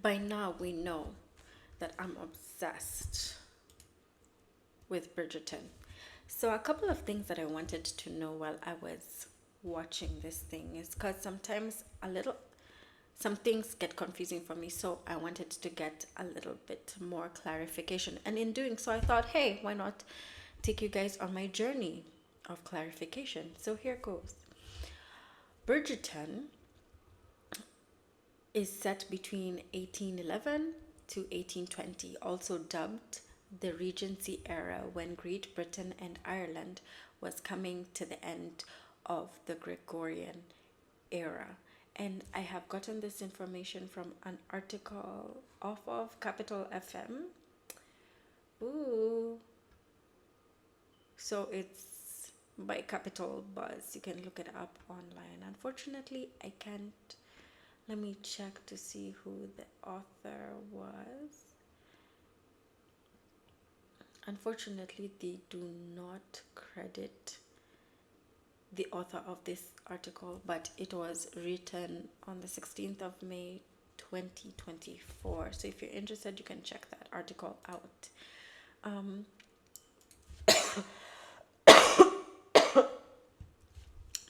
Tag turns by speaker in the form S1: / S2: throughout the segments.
S1: By now, we know that I'm obsessed with Bridgerton. So, a couple of things that I wanted to know while I was watching this thing is because sometimes some things get confusing for me. So, I wanted to get a little bit more clarification. And in doing so, I thought, hey, why not take you guys on my journey of clarification? So, here goes. Bridgerton is set between 1811 to 1820, also dubbed the Regency Era, when Great Britain and Ireland was coming to the end of the Gregorian era. And I have gotten this information from an article off of Capital FM. Ooh. So it's by Capital Buzz. You can look it up online. Unfortunately, I can't. Let me check to see who the author was. Unfortunately, they do not credit the author of this article, but it was written on the 16th of May 2024. So if you're interested, you can check that article out.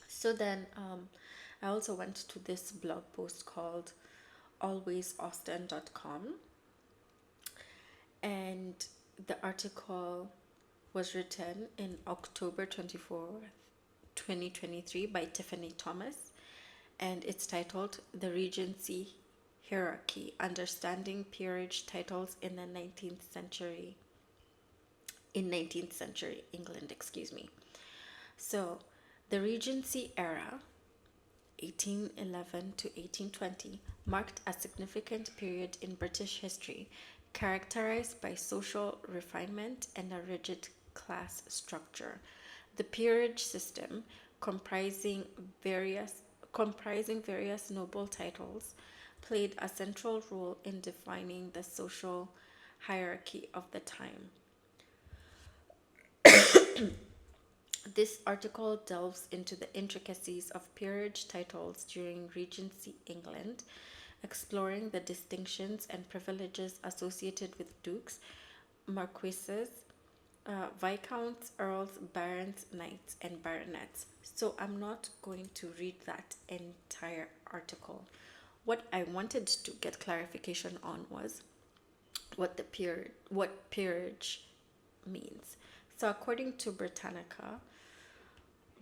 S1: So then I also went to this blog post called alwaysaustin.com, and the article was written in October 24th, 2023 by Tiffany Thomas, and it's titled The Regency Hierarchy, Understanding Peerage Titles in the 19th Century England, excuse me. So, the Regency era, 1811 to 1820, marked a significant period in British history characterized by social refinement and a rigid class structure. The peerage system, comprising various noble titles, played a central role in defining the social hierarchy of the time. This article delves into the intricacies of peerage titles during Regency England, exploring the distinctions and privileges associated with dukes, marquises, viscounts, earls, barons, knights, and baronets. So I'm not going to read that entire article. What I wanted to get clarification on was what peerage means. So according to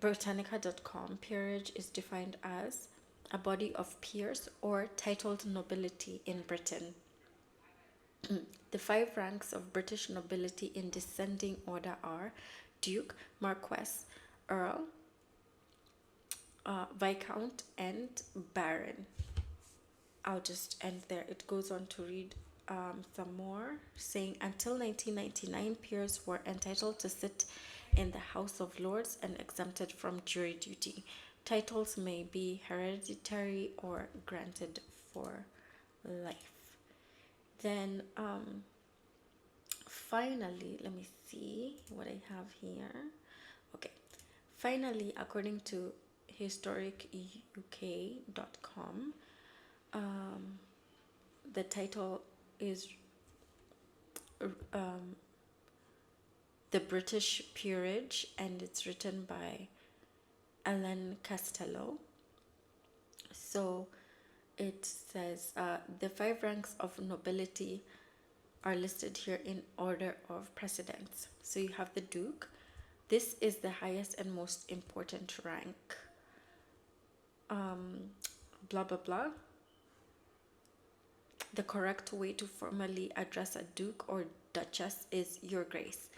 S1: Britannica.com, peerage is defined as a body of peers or titled nobility in Britain. The 5 ranks of British nobility in descending order are Duke, Marquess, Earl, Viscount, and Baron. I'll just end there. It goes on to read some more, saying until 1999, peers were entitled to sit in the House of Lords and exempted from jury duty. Titles may be hereditary or granted for life. Then finally, let me see what I have here. Okay, finally, according to historicuk.com, the title is The British Peerage, and it's written by Ellen Costello. So it says the 5 ranks of nobility are listed here in order of precedence. So you have the Duke. This is the highest and most important rank. Blah, blah, blah. The correct way to formally address a Duke or Duchess is Your Grace,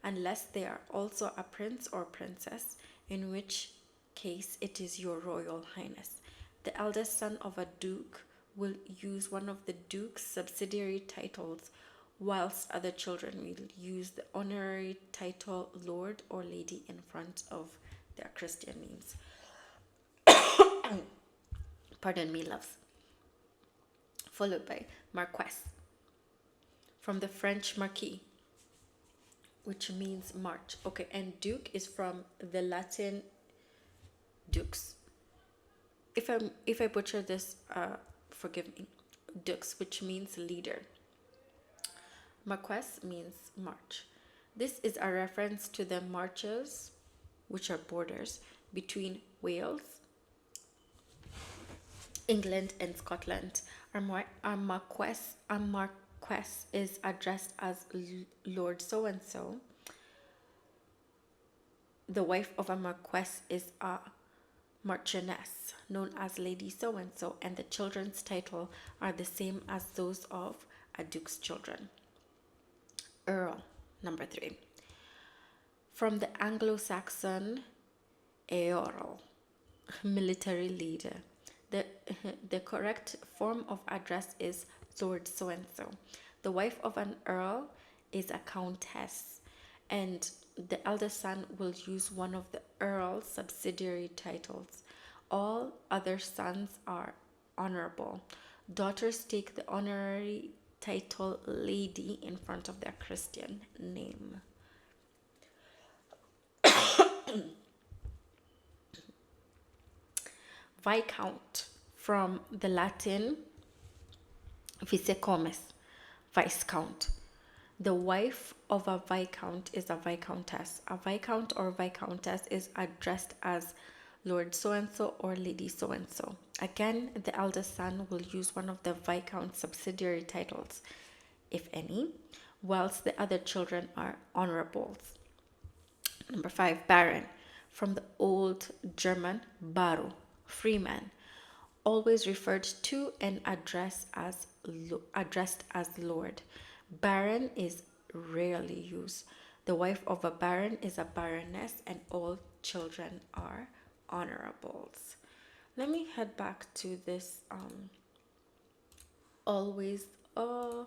S1: unless they are also a Prince or Princess, in which case it is Your Royal Highness. The eldest son of a Duke will use one of the Duke's subsidiary titles, whilst other children will use the honorary title Lord or Lady in front of their Christian names. Pardon me, loves. Followed by Marquess, from the French Marquis, which means march. Okay, and Duke is from the Latin dux. If I butcher this, forgive me. dux, which means leader. Marquess means march. This is a reference to the marches, which are borders, between Wales, England, and Scotland. A marquess is addressed as Lord so and so. The wife of a marquess is a marchioness, known as Lady so and so, and the children's title are the same as those of a duke's children. Earl, number 3. From the Anglo-Saxon eorl, military leader. The, the correct form of address is Lord so and so. The wife of an earl is a countess, and the eldest son will use one of the earl's subsidiary titles. All other sons are honorable. Daughters take the honorary title lady in front of their Christian name. Viscount, from the Latin vicecomes, viscount. The wife of a viscount is a viscountess. A viscount or viscountess is addressed as Lord so and so or Lady so and so. Again, the eldest son will use one of the viscount's subsidiary titles, if any, whilst the other children are honorables. Number 5, baron, from the old German baru, freeman, always referred to and addressed as lord. Baron is rarely used. The wife of a baron is a baroness, and all children are honorables. Let me head back to this always. Oh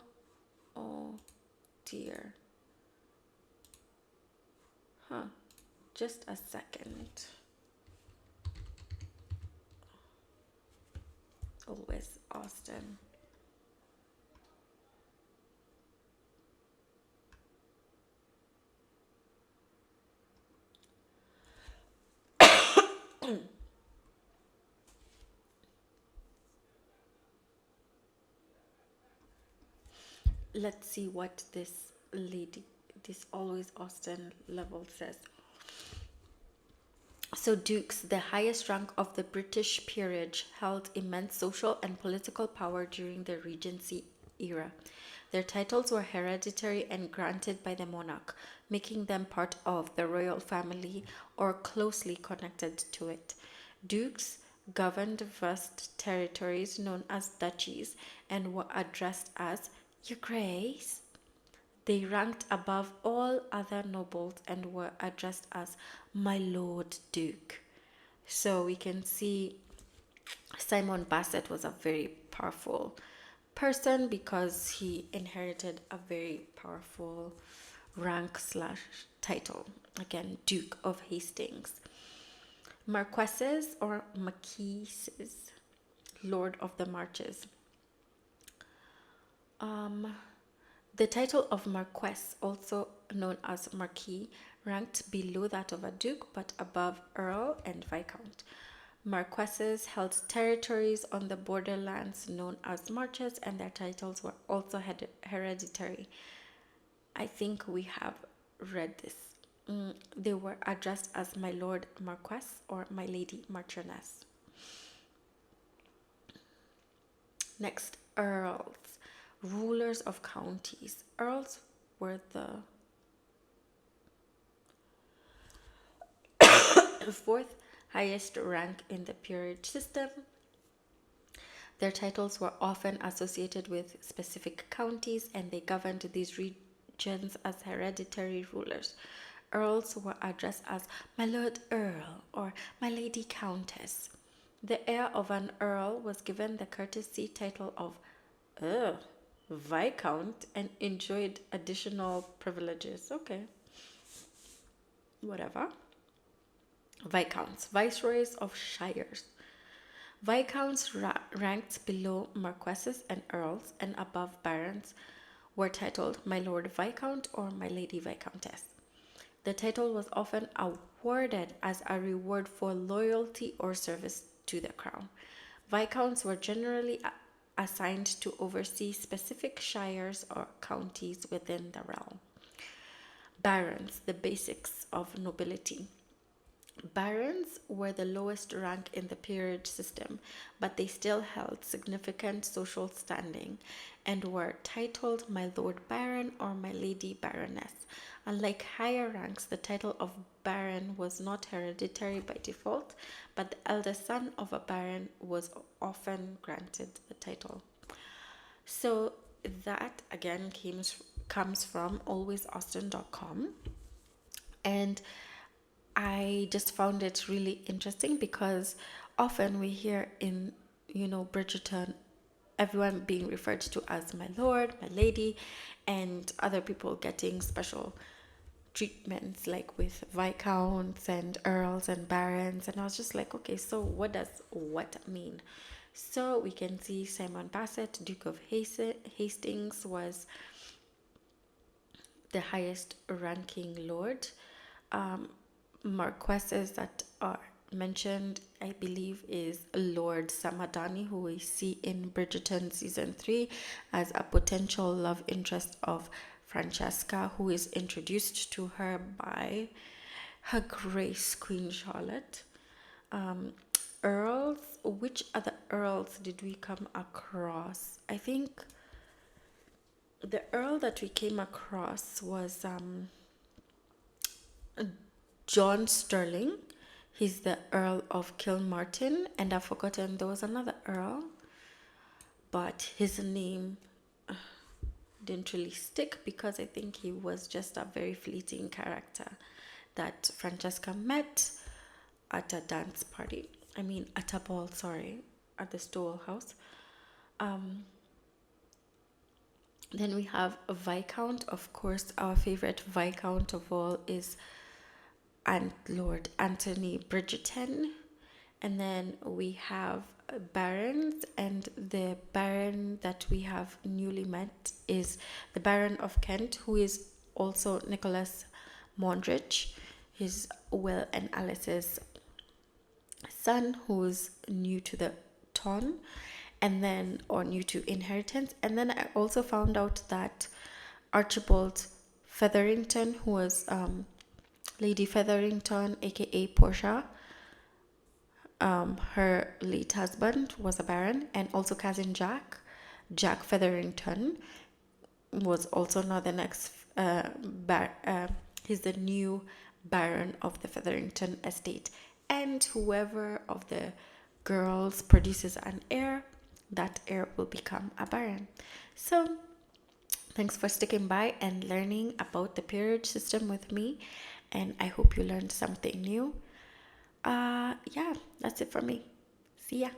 S1: dear. Just a second. Always Austin. Let's see what this always Austin level says. So dukes, the highest rank of the British peerage, held immense social and political power during the Regency era. Their titles were hereditary and granted by the monarch, making them part of the royal family or closely connected to it. Dukes governed vast territories known as duchies and were addressed as Your Grace. They ranked above all other nobles and were addressed as My Lord Duke. So we can see Simon Basset was a very powerful person because he inherited a very powerful rank slash title. Again, Duke of Hastings. Marquesses or marquises, Lord of the Marches. The title of Marquess, also known as Marquis, ranked below that of a Duke but above Earl and Viscount. Marquesses held territories on the borderlands known as marches, and their titles were also hereditary. I think we have read this. They were addressed as My Lord Marquess or My Lady Marchioness. Next, Earls. Rulers of counties. Earls were the fourth highest rank in the peerage system. Their titles were often associated with specific counties, and they governed these regions as hereditary rulers. Earls were addressed as My Lord Earl or My Lady Countess. The heir of an earl was given the courtesy title of Viscount and enjoyed additional privileges. Okay. Whatever. Viscounts, viceroys of shires. Viscounts ranked below marquesses and earls and above barons were titled My Lord Viscount or My Lady Viscountess. The title was often awarded as a reward for loyalty or service to the crown. Viscounts were generally assigned to oversee specific shires or counties within the realm. Barons, the basics of nobility. Barons were the lowest rank in the peerage system, but they still held significant social standing and were titled my Lord Baron or my Lady Baroness. Unlike higher ranks, the title of Baron was not hereditary by default, but the eldest son of a Baron was often granted the title. So that again comes from alwaysaustin.com, and I just found it really interesting because often we hear in, Bridgerton, everyone being referred to as my lord, my lady, and other people getting special treatments like with viscounts and earls and barons. And I was just like, okay, so what does what mean? So we can see Simon Basset, Duke of Hastings, was the highest ranking lord. Marquesses that are mentioned, I believe, is Lord Samadani, who we see in Bridgerton season 3 as a potential love interest of Francesca, who is introduced to her by Her Grace Queen Charlotte. Earls, which other earls did we come across? I think the earl that we came across was John Sterling. He's the Earl of Kilmartin, and I've forgotten there was another Earl, but his name didn't really stick because I think he was just a very fleeting character that Francesca met at a dance party. I mean, at a ball, sorry, at the Stowell House. Then we have a Viscount. Of course, our favorite Viscount of all is Lord Anthony Bridgerton. And then we have barons, and the baron that we have newly met is the Baron of Kent, who is also Nicholas Mondrich. He's Will and Alice's son, who's new to the ton, and then, or new to inheritance. And then I also found out that Archibald Featherington, who was Lady Featherington, aka Portia, her late husband was a baron, and also cousin Jack Featherington, was also now the next he's the new baron of the Featherington estate. And whoever of the girls produces an heir, that heir will become a baron. So thanks for sticking by and learning about the peerage system with me, and I hope you learned something new. Yeah, that's it for me. See ya.